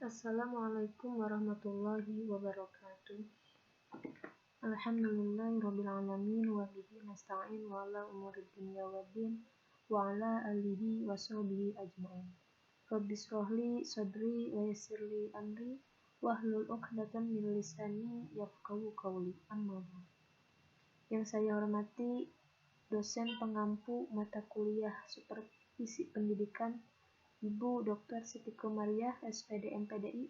Assalamualaikum warahmatullahi wabarakatuh. Alhamdulillahirrabbilalamin wa bihi nasta'in wa ala umuri dunya waddin wa ala alihi wa sahbihi ajma'in. Rabbi shrahli sadri wa yassirli amri wahlul 'uqdatam min lisani yafqahu qawli. Amma ba'd. Yang saya hormati dosen pengampu mata kuliah Supervisi Pendidikan Ibu Dr. Siti Komariah, SPD MPDI,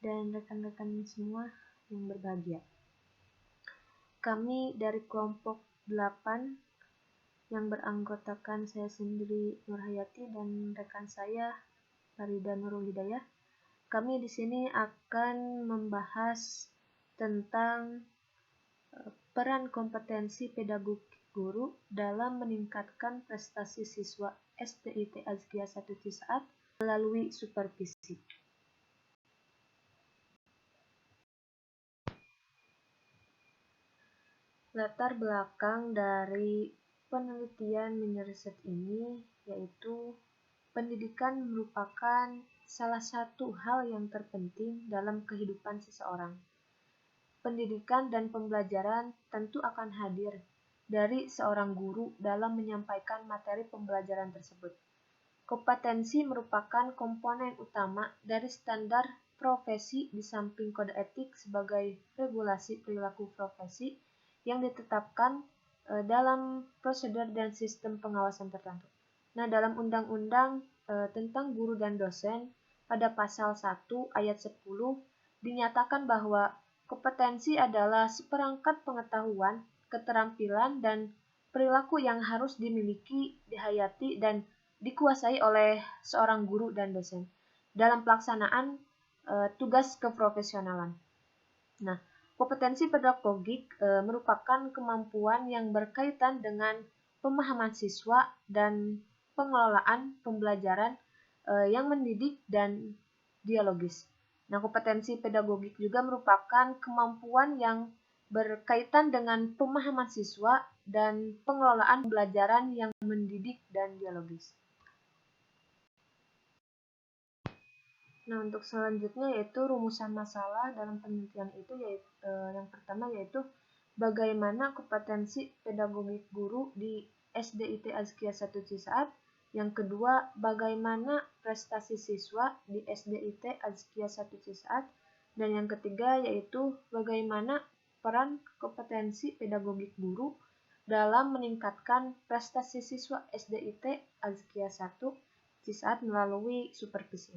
dan rekan-rekan semua yang berbahagia. Kami dari kelompok 8 yang beranggotakan saya sendiri Nurhayati dan rekan saya Farida Nurul Hidayah. Kami di sini akan membahas tentang peran kompetensi pedagogik guru dalam meningkatkan prestasi siswa SDIT Azkia 1 Cisaat melalui supervisi. Latar belakang dari penelitian mini riset ini yaitu pendidikan merupakan salah satu hal yang terpenting dalam kehidupan seseorang. Pendidikan dan pembelajaran tentu akan hadir dari seorang guru dalam menyampaikan materi pembelajaran tersebut. Kompetensi merupakan komponen utama dari standar profesi di samping kode etik sebagai regulasi perilaku profesi yang ditetapkan dalam prosedur dan sistem pengawasan tertentu. Nah, dalam Undang-Undang tentang Guru dan Dosen pada pasal 1 ayat 10 dinyatakan bahwa kompetensi adalah seperangkat pengetahuan, keterampilan, dan perilaku yang harus dimiliki, dihayati, dan dikuasai oleh seorang guru dan dosen dalam pelaksanaan tugas keprofesionalan. Nah, kompetensi pedagogik merupakan kemampuan yang berkaitan dengan pemahaman siswa dan pengelolaan pembelajaran yang mendidik dan dialogis. Nah, kompetensi pedagogik juga merupakan kemampuan yang berkaitan dengan pemahaman siswa dan pengelolaan pembelajaran yang mendidik dan dialogis. Nah, untuk selanjutnya yaitu rumusan masalah dalam penelitian itu yaitu yang pertama yaitu bagaimana kompetensi pedagogik guru di SDIT Azkia 1 Cisaat. Yang kedua, bagaimana prestasi siswa di SDIT Azkia 1 Cisaat. Dan yang ketiga yaitu bagaimana peran kompetensi pedagogik guru dalam meningkatkan prestasi siswa SDIT Azkia 1 Cisaat melalui supervisi.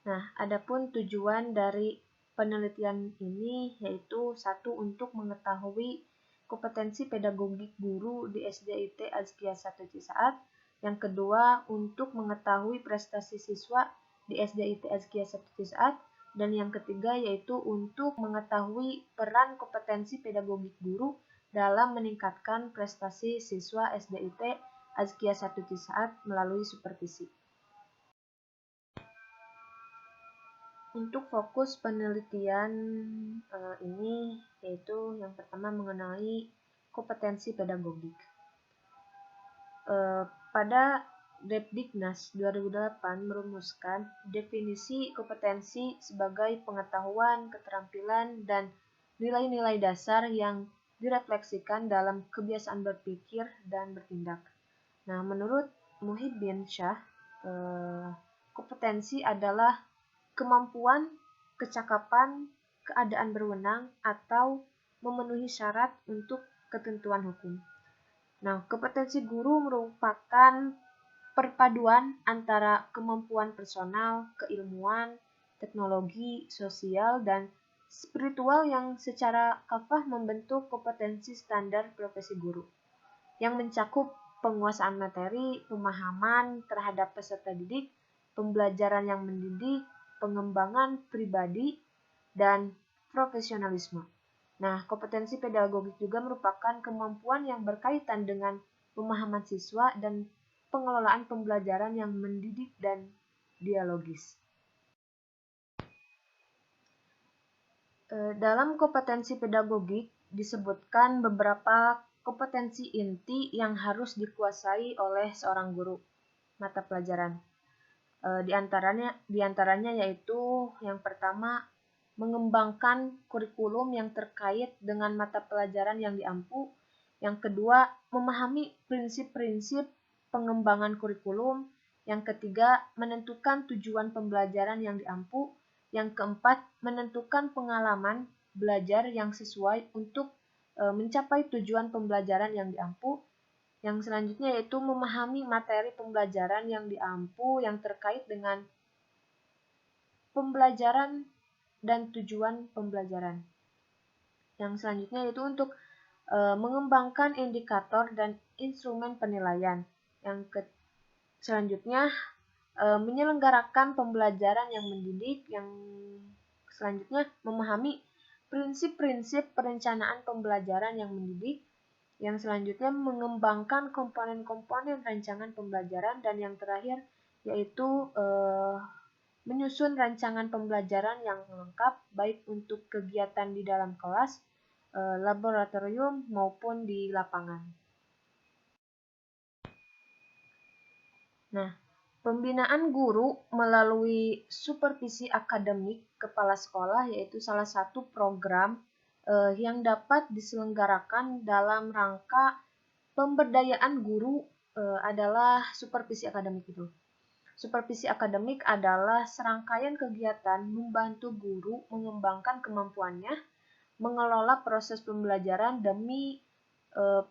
Nah, adapun tujuan dari penelitian ini yaitu satu, untuk mengetahui kompetensi pedagogik guru di SDIT Azkia 1 Cisaat. Yang kedua, untuk mengetahui prestasi siswa di SDIT Azkia 1 Cisaat. Dan yang ketiga yaitu untuk mengetahui peran kompetensi pedagogik guru dalam meningkatkan prestasi siswa SDIT Azkia 1 Cisaat melalui supervisi. Untuk fokus penelitian ini yaitu yang pertama mengenai kompetensi pedagogik. Pada Depdiknas 2008 merumuskan definisi kompetensi sebagai pengetahuan, keterampilan, dan nilai-nilai dasar yang direfleksikan dalam kebiasaan berpikir dan bertindak. Nah, menurut Muhyiddin Syah, kompetensi adalah kemampuan, kecakapan, keadaan berwenang, atau memenuhi syarat untuk ketentuan hukum. Nah, kompetensi guru merupakan perpaduan antara kemampuan personal, keilmuan, teknologi, sosial, dan spiritual yang secara kafah membentuk kompetensi standar profesi guru, yang mencakup penguasaan materi, pemahaman terhadap peserta didik, pembelajaran yang mendidik, pengembangan pribadi, dan profesionalisme. Nah, kompetensi pedagogik juga merupakan kemampuan yang berkaitan dengan pemahaman siswa dan pengelolaan pembelajaran yang mendidik dan dialogis. Dalam kompetensi pedagogik disebutkan beberapa kompetensi inti yang harus dikuasai oleh seorang guru mata pelajaran. Di antaranya yaitu yang pertama, mengembangkan kurikulum yang terkait dengan mata pelajaran yang diampu. Yang kedua, memahami prinsip-prinsip pengembangan kurikulum. Yang ketiga, menentukan tujuan pembelajaran yang diampu. Yang keempat, menentukan pengalaman belajar yang sesuai untuk mencapai tujuan pembelajaran yang diampu. Yang selanjutnya yaitu memahami materi pembelajaran yang diampu yang terkait dengan pembelajaran dan tujuan pembelajaran. Yang selanjutnya yaitu untuk mengembangkan indikator dan instrumen penilaian. Selanjutnya menyelenggarakan pembelajaran yang mendidik. Yang selanjutnya memahami prinsip-prinsip perencanaan pembelajaran yang mendidik. Yang selanjutnya mengembangkan komponen-komponen rancangan pembelajaran, dan yang terakhir yaitu menyusun rancangan pembelajaran yang lengkap baik untuk kegiatan di dalam kelas, laboratorium maupun di lapangan. Nah, pembinaan guru melalui supervisi akademik kepala sekolah yaitu salah satu program yang dapat diselenggarakan dalam rangka pemberdayaan guru adalah supervisi akademik itu. Supervisi akademik adalah serangkaian kegiatan membantu guru mengembangkan kemampuannya, mengelola proses pembelajaran demi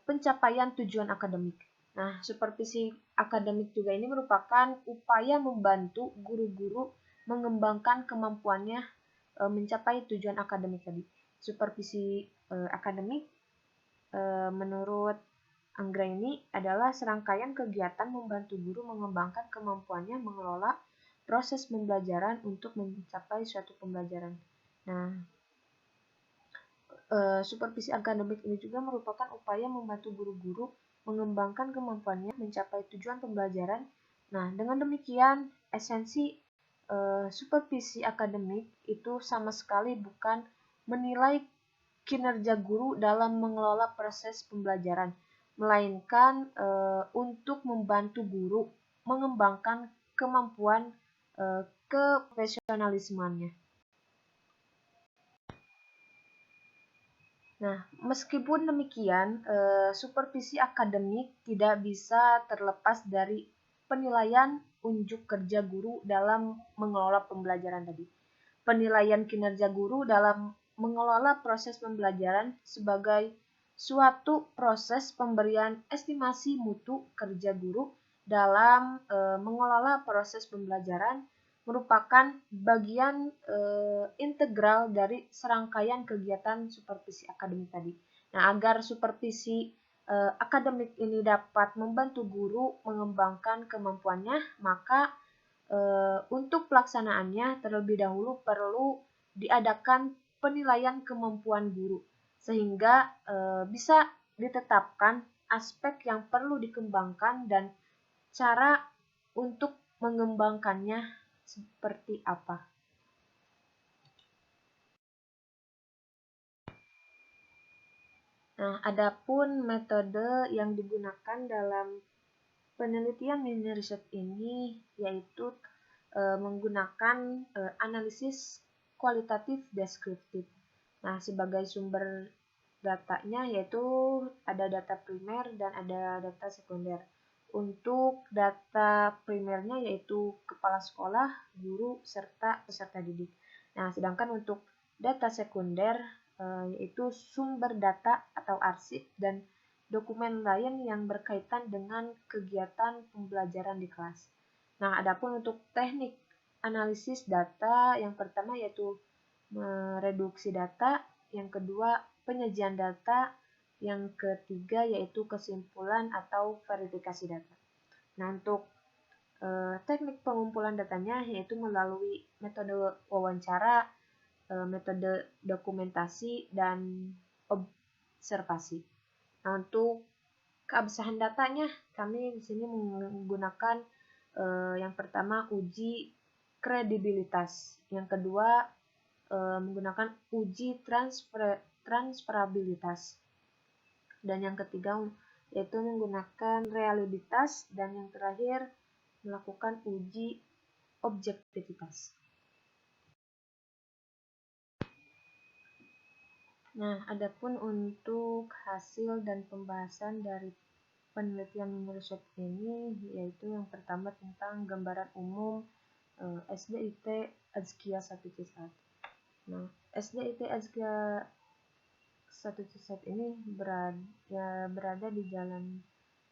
pencapaian tujuan akademik. Nah, supervisi akademik juga ini merupakan upaya membantu guru-guru mengembangkan kemampuannya mencapai tujuan akademik tadi. Supervisi akademik menurut Anggraini adalah serangkaian kegiatan membantu guru mengembangkan kemampuannya mengelola proses pembelajaran untuk mencapai suatu pembelajaran. Nah, supervisi akademik ini juga merupakan upaya membantu guru-guru mengembangkan kemampuannya mencapai tujuan pembelajaran. Nah, dengan demikian, esensi supervisi akademik itu sama sekali bukan menilai kinerja guru dalam mengelola proses pembelajaran, melainkan untuk membantu guru mengembangkan kemampuan keprofesionalismenya. Nah, meskipun demikian, supervisi akademik tidak bisa terlepas dari penilaian unjuk kerja guru dalam mengelola pembelajaran tadi. Penilaian kinerja guru dalam mengelola proses pembelajaran sebagai suatu proses pemberian estimasi mutu kerja guru dalam mengelola proses pembelajaran merupakan bagian integral dari serangkaian kegiatan supervisi akademik tadi. Nah, agar supervisi akademik ini dapat membantu guru mengembangkan kemampuannya, maka untuk pelaksanaannya terlebih dahulu perlu diadakan penilaian kemampuan guru sehingga bisa ditetapkan aspek yang perlu dikembangkan dan cara untuk mengembangkannya seperti apa. Nah, adapun metode yang digunakan dalam penelitian mini riset ini yaitu menggunakan analisis kualitatif deskriptif. Nah, sebagai sumber datanya yaitu ada data primer dan ada data sekunder. Untuk data primernya yaitu kepala sekolah, guru, serta peserta didik. Nah, sedangkan untuk data sekunder yaitu sumber data atau arsip dan dokumen lain yang berkaitan dengan kegiatan pembelajaran di kelas. Nah, adapun untuk teknik analisis data, yang pertama yaitu mereduksi data, yang kedua penyajian data, yang ketiga yaitu kesimpulan atau verifikasi data. Nah, untuk teknik pengumpulan datanya yaitu melalui metode wawancara, metode dokumentasi, dan observasi. Nah, untuk keabsahan datanya, kami di sini menggunakan yang pertama uji kredibilitas, yang kedua menggunakan uji transferabilitas, dan yang ketiga yaitu menggunakan reliabilitas, dan yang terakhir melakukan uji objektivitas. Nah, adapun untuk hasil dan pembahasan dari penelitian Microsoft ini, yaitu yang pertama tentang gambaran umum SDIT Azkia 1C1. Nah, SDIT Azkia 1C1 ini berada di Jalan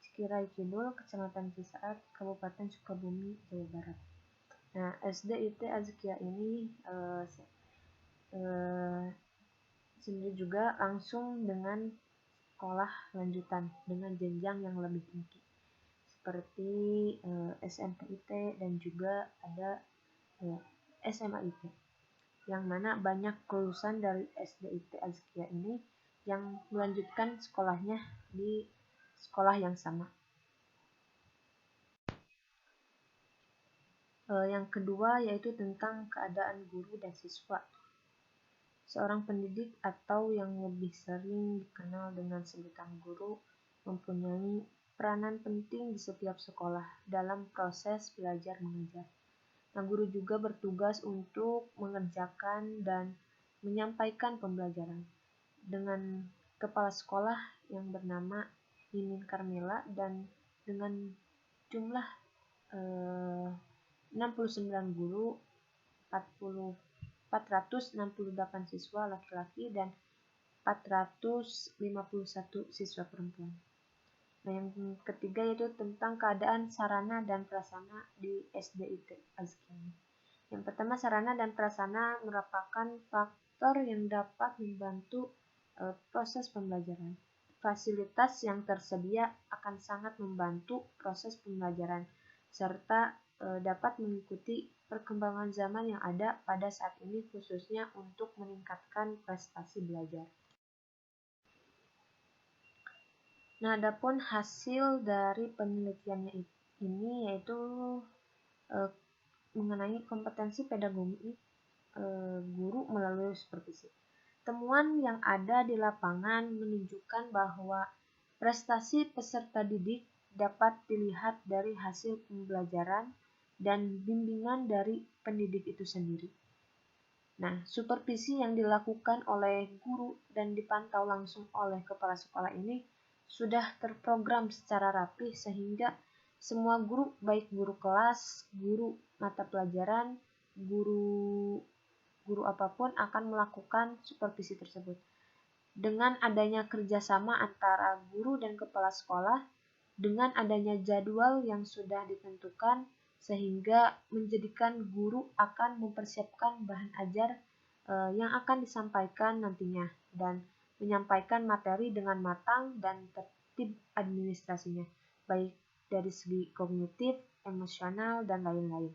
Cikirai Kidul, Kecamatan Cisaat, Kabupaten Sukabumi, Jawa Barat. Nah, SDIT Azkia ini sendiri juga langsung dengan sekolah lanjutan dengan jenjang yang lebih tinggi seperti SMPIT dan juga ada SMAIT, yang mana banyak lulusan dari SDIT Azkia ini yang melanjutkan sekolahnya di sekolah yang sama. Yang kedua yaitu tentang keadaan guru dan siswa. Seorang pendidik atau yang lebih sering dikenal dengan sebutan guru mempunyai peranan penting di setiap sekolah dalam proses belajar mengajar. Nah, guru juga bertugas untuk mengerjakan dan menyampaikan pembelajaran. Dengan kepala sekolah yang bernama Mimin Carmela dan dengan jumlah 69 guru, 468 siswa laki-laki dan 451 siswa perempuan. Nah, yang ketiga yaitu tentang keadaan sarana dan prasarana di SDIT Azkia. Yang pertama, sarana dan prasarana merupakan faktor yang dapat membantu proses pembelajaran. Fasilitas yang tersedia akan sangat membantu proses pembelajaran serta dapat mengikuti perkembangan zaman yang ada pada saat ini, khususnya untuk meningkatkan prestasi belajar. Nah, adapun hasil dari penelitiannya ini yaitu mengenai kompetensi pedagogi guru melalui supervisi. Temuan yang ada di lapangan menunjukkan bahwa prestasi peserta didik dapat dilihat dari hasil pembelajaran dan bimbingan dari pendidik itu sendiri. Nah, supervisi yang dilakukan oleh guru dan dipantau langsung oleh kepala sekolah ini sudah terprogram secara rapi sehingga semua guru, baik guru kelas, guru mata pelajaran, guru apapun akan melakukan supervisi tersebut. Dengan adanya kerjasama antara guru dan kepala sekolah, dengan adanya jadwal yang sudah ditentukan, sehingga menjadikan guru akan mempersiapkan bahan ajar yang akan disampaikan nantinya dan menyampaikan materi dengan matang dan tertib administrasinya, baik dari segi kognitif, emosional, dan lain-lain.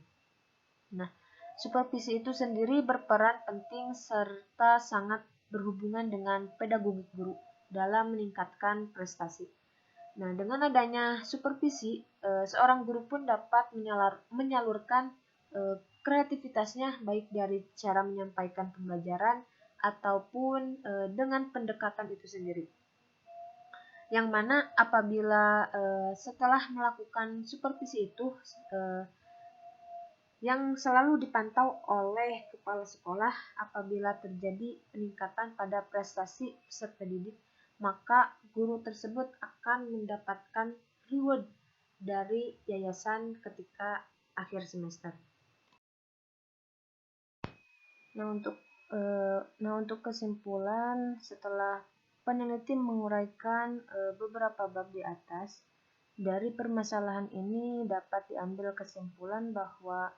Nah, supervisi itu sendiri berperan penting serta sangat berhubungan dengan pedagogik guru dalam meningkatkan prestasi. Nah, dengan adanya supervisi, seorang guru pun dapat menyalurkan kreativitasnya baik dari cara menyampaikan pembelajaran ataupun dengan pendekatan itu sendiri. Yang mana apabila setelah melakukan supervisi itu yang selalu dipantau oleh kepala sekolah, apabila terjadi peningkatan pada prestasi peserta didik, maka guru tersebut akan mendapatkan reward dari yayasan ketika akhir semester. Nah, untuk kesimpulan, setelah peneliti menguraikan beberapa bab di atas, dari permasalahan ini dapat diambil kesimpulan bahwa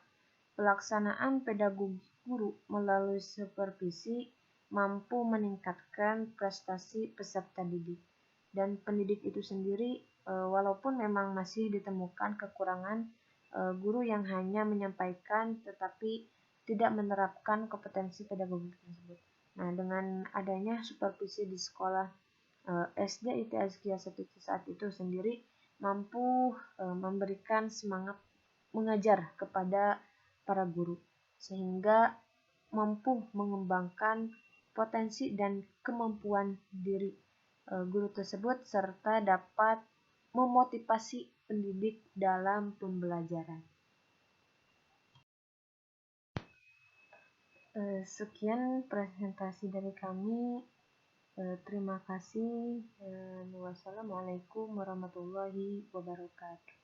pelaksanaan pedagogi guru melalui supervisi mampu meningkatkan prestasi peserta didik dan pendidik itu sendiri, walaupun memang masih ditemukan kekurangan guru yang hanya menyampaikan tetapi tidak menerapkan kompetensi pedagogik tersebut. Nah, dengan adanya supervisi di sekolah SDIT Azkia 1C saat itu sendiri mampu memberikan semangat mengajar kepada para guru, sehingga mampu mengembangkan potensi dan kemampuan diri guru tersebut serta dapat memotivasi pendidik dalam pembelajaran. Sekian presentasi dari kami. Terima kasih. Wassalamualaikum warahmatullahi wabarakatuh.